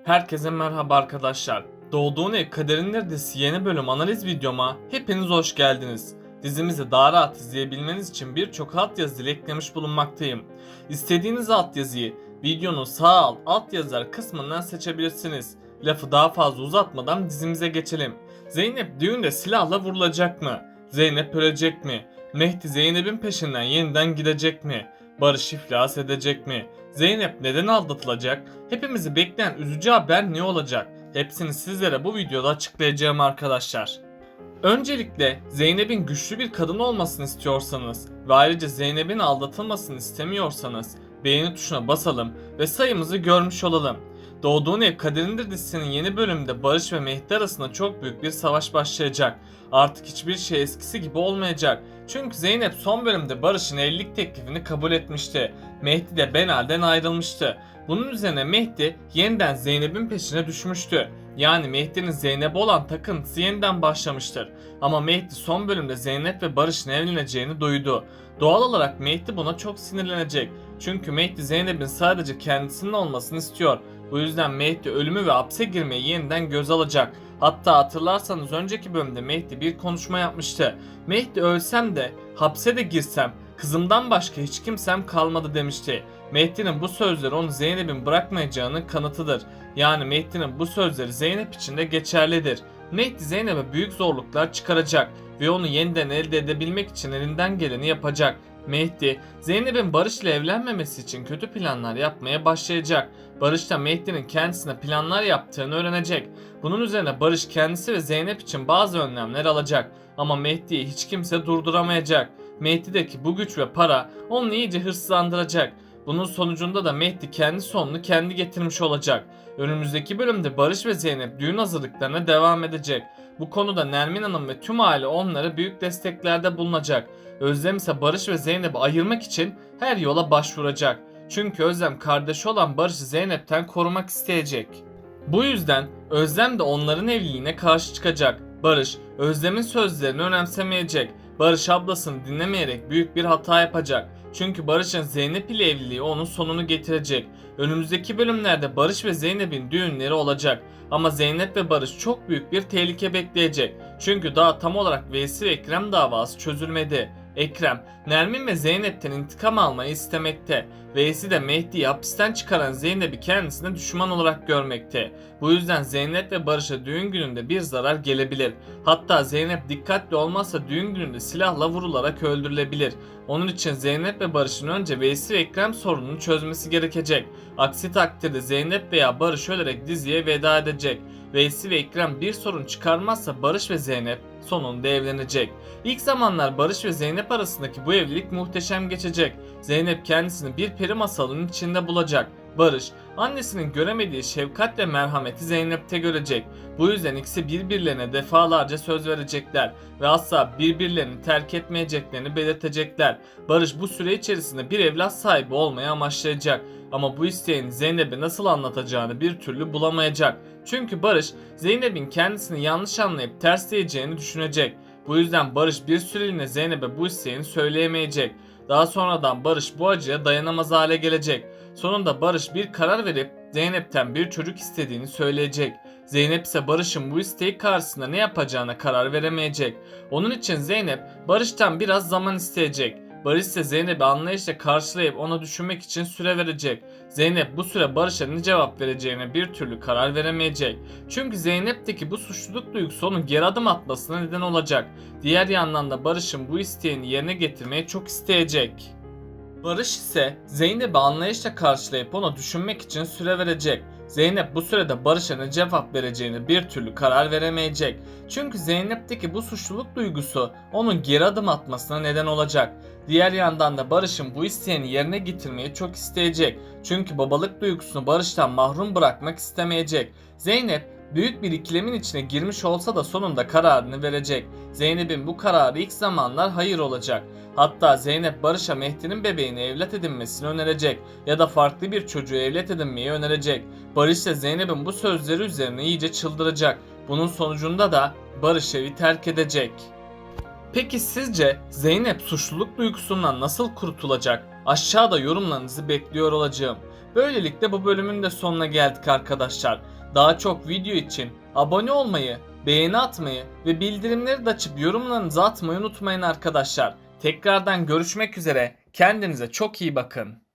Herkese merhaba arkadaşlar. Doğduğun Ev Kaderindir dizisi yeni bölüm analiz videoma hepiniz hoş geldiniz. Dizimizi daha rahat izleyebilmeniz için birçok altyazı ile eklemiş bulunmaktayım. İstediğiniz altyazıyı videonun sağ alt yazılar kısmından seçebilirsiniz. Lafı daha fazla uzatmadan dizimize geçelim. Zeynep düğünde silahla vurulacak mı? Zeynep ölecek mi? Mehdi Zeynep'in peşinden yeniden gidecek mi? Barış iflas edecek mi? Zeynep neden aldatılacak? Hepimizi bekleyen üzücü haber ne olacak? Hepsini sizlere bu videoda açıklayacağım arkadaşlar. Öncelikle Zeynep'in güçlü bir kadın olmasını istiyorsanız ve ayrıca Zeynep'in aldatılmasını istemiyorsanız beğeni tuşuna basalım ve sayımızı görmüş olalım. Doğduğun Ev Kaderindir dizisinin yeni bölümünde Barış ve Mehdi arasında çok büyük bir savaş başlayacak. Artık hiçbir şey eskisi gibi olmayacak. Çünkü Zeynep son bölümde Barış'ın evlilik teklifini kabul etmişti. Mehdi de Benal'den ayrılmıştı. Bunun üzerine Mehdi yeniden Zeynep'in peşine düşmüştü. Yani Mehdi'nin Zeynep'e olan takıntısı yeniden başlamıştır. Ama Mehdi son bölümde Zeynep ve Barış'ın evleneceğini duydu. Doğal olarak Mehdi buna çok sinirlenecek. Çünkü Mehdi Zeynep'in sadece kendisinin olmasını istiyor. Bu yüzden Mehdi ölümü ve hapse girmeyi yeniden göz alacak. Hatta hatırlarsanız önceki bölümde Mehdi bir konuşma yapmıştı. Mehdi ölsem de hapse de girsem kızımdan başka hiç kimsem kalmadı demişti. Mehdi'nin bu sözleri onu Zeynep'in bırakmayacağının kanıtıdır. Yani Mehdi'nin bu sözleri Zeynep için de geçerlidir. Mehdi Zeynep'e büyük zorluklar çıkaracak ve onu yeniden elde edebilmek için elinden geleni yapacak. Mehdi, Zeynep'in Barış ile evlenmemesi için kötü planlar yapmaya başlayacak. Barış da Mehdi'nin kendisine planlar yaptığını öğrenecek. Bunun üzerine Barış kendisi ve Zeynep için bazı önlemler alacak. Ama Mehdi'yi hiç kimse durduramayacak. Mehdi'deki bu güç ve para onu iyice hırslandıracak. Bunun sonucunda da Mehdi kendi sonunu kendi getirmiş olacak. Önümüzdeki bölümde Barış ve Zeynep düğün hazırlıklarına devam edecek. Bu konuda Nermin Hanım ve tüm aile onlara büyük desteklerde bulunacak. Özlem ise Barış ve Zeynep'i ayırmak için her yola başvuracak. Çünkü Özlem kardeşi olan Barış'ı Zeynep'ten korumak isteyecek. Bu yüzden Özlem de onların evliliğine karşı çıkacak. Barış, Özlem'in sözlerini önemsemeyecek. Barış ablasını dinlemeyerek büyük bir hata yapacak. Çünkü Barış'ın Zeynep ile evliliği onun sonunu getirecek. Önümüzdeki bölümlerde Barış ve Zeynep'in düğünleri olacak. Ama Zeynep ve Barış çok büyük bir tehlike bekleyecek. Çünkü daha tam olarak Veysi ve Ekrem davası çözülmedi. Ekrem, Nermin ve Zeynep'ten intikam almayı istemekte. Veysi de Mehdi'yi hapisten çıkaran Zeynep'i kendisine düşman olarak görmekte. Bu yüzden Zeynep ve Barış'a düğün gününde bir zarar gelebilir. Hatta Zeynep dikkatli olmazsa düğün gününde silahla vurularak öldürülebilir. Onun için Zeynep ve Barış'ın önce Veysi ve Ekrem sorununu çözmesi gerekecek. Aksi takdirde Zeynep veya Barış ölerek diziye veda edecek. Veysi ve Ekrem bir sorun çıkarmazsa Barış ve Zeynep sonunda evlenecek. İlk zamanlar Barış ve Zeynep arasındaki bu evlilik muhteşem geçecek. Zeynep kendisini bir peri masalının içinde bulacak. Barış, annesinin göremediği şefkat ve merhameti Zeynep'te görecek. Bu yüzden ikisi birbirlerine defalarca söz verecekler ve asla birbirlerini terk etmeyeceklerini belirtecekler. Barış bu süre içerisinde bir evlat sahibi olmayı amaçlayacak. Ama bu isteğini Zeynep'e nasıl anlatacağını bir türlü bulamayacak. Çünkü Barış, Zeynep'in kendisini yanlış anlayıp tersleyeceğini düşünecek. Bu yüzden Barış bir süreliğine Zeynep'e bu isteğini söyleyemeyecek. Daha sonradan Barış bu acıya dayanamaz hale gelecek. Sonunda Barış bir karar verip Zeynep'ten bir çocuk istediğini söyleyecek. Zeynep ise Barış'ın bu isteği karşısında ne yapacağına karar veremeyecek. Onun için Zeynep Barış'tan biraz zaman isteyecek. Barış ise Zeynep'i anlayışla karşılayıp ona düşünmek için süre verecek. Zeynep bu süre Barış'a ne cevap vereceğine bir türlü karar veremeyecek. Çünkü Zeynep'teki bu suçluluk duygusu onun geri adım atmasına neden olacak. Diğer yandan da Barış'ın bu isteğini yerine getirmeyi çok isteyecek. Barış ise Zeynep'i anlayışla karşılayıp ona düşünmek için süre verecek. Zeynep bu sürede Barış'a ne cevap vereceğini bir türlü karar veremeyecek. Çünkü Zeynep'teki bu suçluluk duygusu onun geri adım atmasına neden olacak. Diğer yandan da Barış'ın bu isteğini yerine getirmeyi çok isteyecek. Çünkü babalık duygusunu Barış'tan mahrum bırakmak istemeyecek. Zeynep büyük bir ikilemin içine girmiş olsa da sonunda kararını verecek. Zeynep'in bu kararı ilk zamanlar hayır olacak. Hatta Zeynep Barış'a Mehdi'nin bebeğini evlat edinmesini önerecek ya da farklı bir çocuğu evlat edinmeyi önerecek. Barış ise Zeynep'in bu sözleri üzerine iyice çıldıracak. Bunun sonucunda da Barış evi terk edecek. Peki sizce Zeynep suçluluk duygusundan nasıl kurtulacak? Aşağıda yorumlarınızı bekliyor olacağım. Böylelikle bu bölümün de sonuna geldik arkadaşlar. Daha çok video için abone olmayı, beğeni atmayı ve bildirimleri de açıp yorumlarınızı atmayı unutmayın arkadaşlar. Tekrardan görüşmek üzere. Kendinize çok iyi bakın.